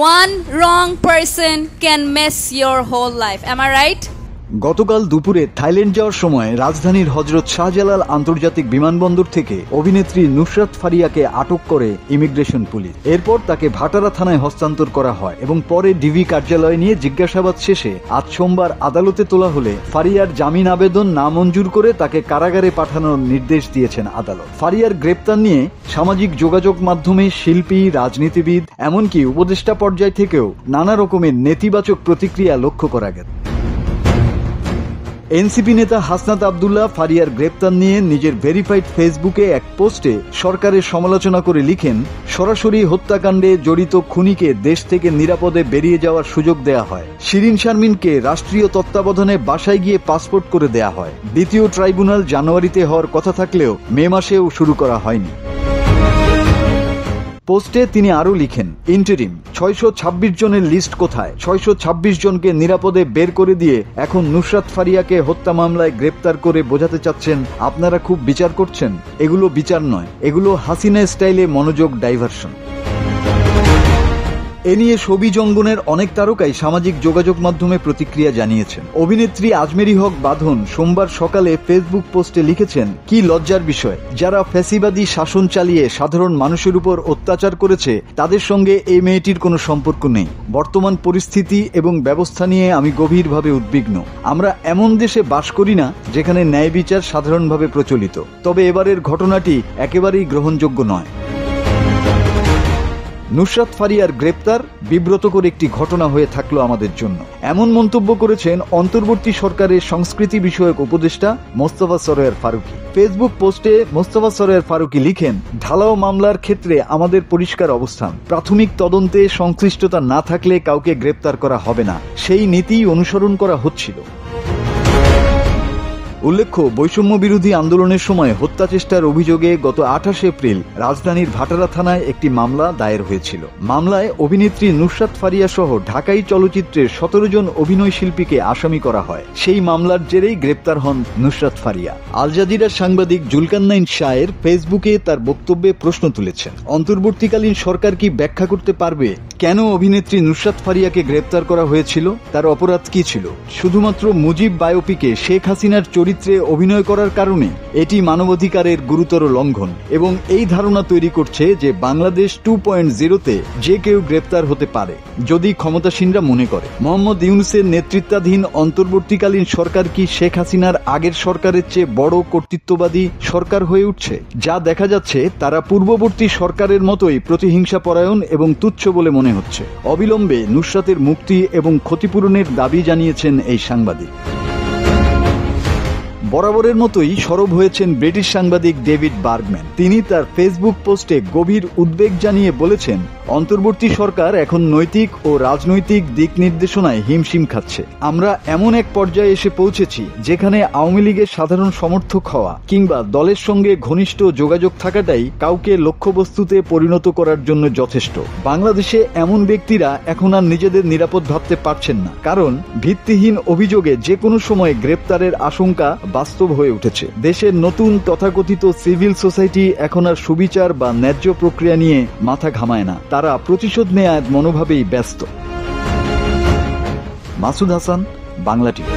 One wrong person can mess your whole life. Am I right? গতকাল দুপুরে Thailand যাওয়ার সময় রাজধানীর হযরত শাহজালাল আন্তর্জাতিক বিমানবন্দর থেকে অভিনেত্রী নুসরাত ফারিয়াকে আটক করে ইমিগ্রেশন পুলিশ। এরপর তাকে ভাটারা থানায় হস্তান্তর করা হয় এবং পরে ডিবি কার্যালয়ে নিয়ে জিজ্ঞাসাবাদ শেষে আজ সোমবার আদালতে তোলা হলে ফারিয়ার জামিন আবেদন নামঞ্জুর করে তাকে কারাগারে পাঠানোর নির্দেশ দিয়েছেন আদালত। ফারিয়ার গ্রেপ্তার নিয়ে সামাজিক যোগাযোগ মাধ্যমে শিল্পী, রাজনীতিবিদ, এমনকি উপদেষ্টা পর্যায় থেকেও নানা রকমের নেতিবাচক প্রতিক্রিয়া লক্ষ্য করা গেছে। এনসিপি নেতা হাসনাত আব্দুল্লাহ ফারিয়ার গ্রেপ্তার নিয়ে নিজের ভেরিফাইড ফেসবুকে এক পোস্টে সরকারের সমালোচনা করে লিখেন, সরাসরি হত্যাকাণ্ডে জড়িত খুনিকে দেশ থেকে নিরাপদে বেরিয়ে যাওয়ার সুযোগ দেয়া হয়। শিরিন শারমিনকে রাষ্ট্রীয় তত্ত্বাবধানে বাসায় গিয়ে পাসপোর্ট করে দেয়া হয়। দ্বিতীয় ট্রাইব্যুনাল জানুয়ারিতে হওয়ার কথা থাকলেও মে মাসেও শুরু করা হয়নি। পোস্টে তিনি আরও লিখেন, ইন্টারিম 626 জনের লিস্ট কোথায়? 626 জনকে নিরাপদে বের করে দিয়ে এখন নুসরাত ফারিয়াকে হত্যা মামলায় গ্রেপ্তার করে বোঝাতে চাচ্ছেন আপনারা খুব বিচার করছেন। এগুলো বিচার নয়, এগুলো হাসিনা স্টাইলে মনোযোগ ডাইভার্সন। এ নিয়ে ছবি জঙ্গনের অনেক তারকাই সামাজিক যোগাযোগ মাধ্যমে প্রতিক্রিয়া জানিয়েছেন। অভিনেত্রী আজমেরি হক বাঁধন সোমবার সকালে ফেসবুক পোস্টে লিখেছেন, কি লজ্জার বিষয়, যারা ফ্যাসিবাদী শাসন চালিয়ে সাধারণ মানুষের উপর অত্যাচার করেছে তাদের সঙ্গে এই মেয়েটির কোনো সম্পর্ক নেই। বর্তমান পরিস্থিতি এবং ব্যবস্থা নিয়ে আমি গভীরভাবে উদ্বিগ্ন। আমরা এমন দেশে বাস করি না যেখানে ন্যায় বিচার সাধারণভাবে প্রচলিত। তবে এবারের ঘটনাটি একেবারেই গ্রহণযোগ্য নয়। নুসরাত ফারিয়ার গ্রেপ্তার বিব্রতকর একটি ঘটনা হয়ে থাকলো আমাদের জন্য, এমন মন্তব্য করেছেন অন্তর্বর্তী সরকারের সংস্কৃতি বিষয়ক উপদেষ্টা মোস্তফা সরোয়ার ফারুকী। ফেসবুক পোস্টে মোস্তফা সরোয়ার ফারুকী লিখেন, ঢালাও মামলার ক্ষেত্রে আমাদের পরিষ্কার অবস্থান, প্রাথমিক তদন্তে সংশ্লিষ্টতা না থাকলে কাউকে গ্রেপ্তার করা হবে না, সেই নীতিই অনুসরণ করা হচ্ছিল। উল্লেখ্য, বৈষম্য বিরোধী আন্দোলনের সময় হত্যা চেষ্টার অভিযোগে গত 28 এপ্রিল রাজধানীর ভাটারা থানায় একটি মামলা দায়ের হয়েছিল। মামলায় অভিনেত্রী নুসরাত ফারিয়া সহ ঢাকাই চলচ্চিত্রের 17 জন অভিনয় শিল্পীকে আসামি করা হয়। সেই মামলার জেরেই গ্রেপ্তার হন নুসরাত ফারিয়া। আল জাজিরার সাংবাদিক জুলকান্নাইন শায়ের ফেসবুকে তার বক্তব্যে প্রশ্ন তুলেছেন, অন্তর্বর্তীকালীন সরকার কি ব্যাখ্যা করতে পারবে কেন অভিনেত্রী নুসরাত ফারিয়াকে গ্রেপ্তার করা হয়েছিল? তার অপরাধ কি ছিল? শুধুমাত্র মুজিব বায়োপিকে শেখ হাসিনার চরিত্রে অভিনয় করার কারণে? এটি মানবাধিকারের গুরুতর লঙ্ঘন এবং এই ধারণা তৈরি করছে যে বাংলাদেশ 2.0-তে যে কেউ গ্রেপ্তার হতে পারে যদি ক্ষমতাসীনরা মনে করে। মোহাম্মদ ইউনূসের নেতৃত্বাধীন অন্তর্বর্তীকালীন সরকার কি শেখ হাসিনার আগের সরকারের চেয়ে বড় কর্তৃত্ববাদী সরকার হয়ে উঠছে? যা দেখা যাচ্ছে তারা পূর্ববর্তী সরকারের মতোই প্রতিহিংসা পরায়ণ এবং তুচ্ছ বলে মনে হচ্ছে। অবিলম্বে নুসরাতের মুক্তি এবং ক্ষতিপূরণের দাবি জানিয়েছেন এই সাংবাদিক। বরাবরের মতোই সরব হয়েছেন ব্রিটিশ সাংবাদিক ডেভিড বার্গম্যান। তিনি তার ফেসবুক পোস্টে গভীর উদ্বেগ জানিয়ে বলেছেন, অন্তর্বর্তী সরকার এখন নৈতিক ও রাজনৈতিক দিক নির্দেশনায় হিমশিম খাচ্ছে। আমরা এমন এক পর্যায়ে এসে পৌঁছেছি যেখানে আওয়ামী লীগের সাধারণ সমর্থক হওয়া কিংবা দলের সঙ্গে ঘনিষ্ঠ যোগাযোগ থাকাটাই কাউকে লক্ষ্যবস্তুতে পরিণত করার জন্য যথেষ্ট। বাংলাদেশে এমন ব্যক্তিরা এখন আর নিজেদের নিরাপদ ভাবতে পারছেন না, কারণ ভিত্তিহীন অভিযোগে যে কোনো সময় গ্রেপ্তারের আশঙ্কা বাস্তব হয়ে উঠেছে। দেশের নতুন তথাকথিত সিভিল সোসাইটি এখন আর সুবিচার বা ন্যায্য প্রক্রিয়া নিয়ে মাথা ঘামায় না, তারা প্রতিশোধ নেয়ার মনোভাবেই ব্যস্ত। মাসুদ হাসান, বাংলা টিভি।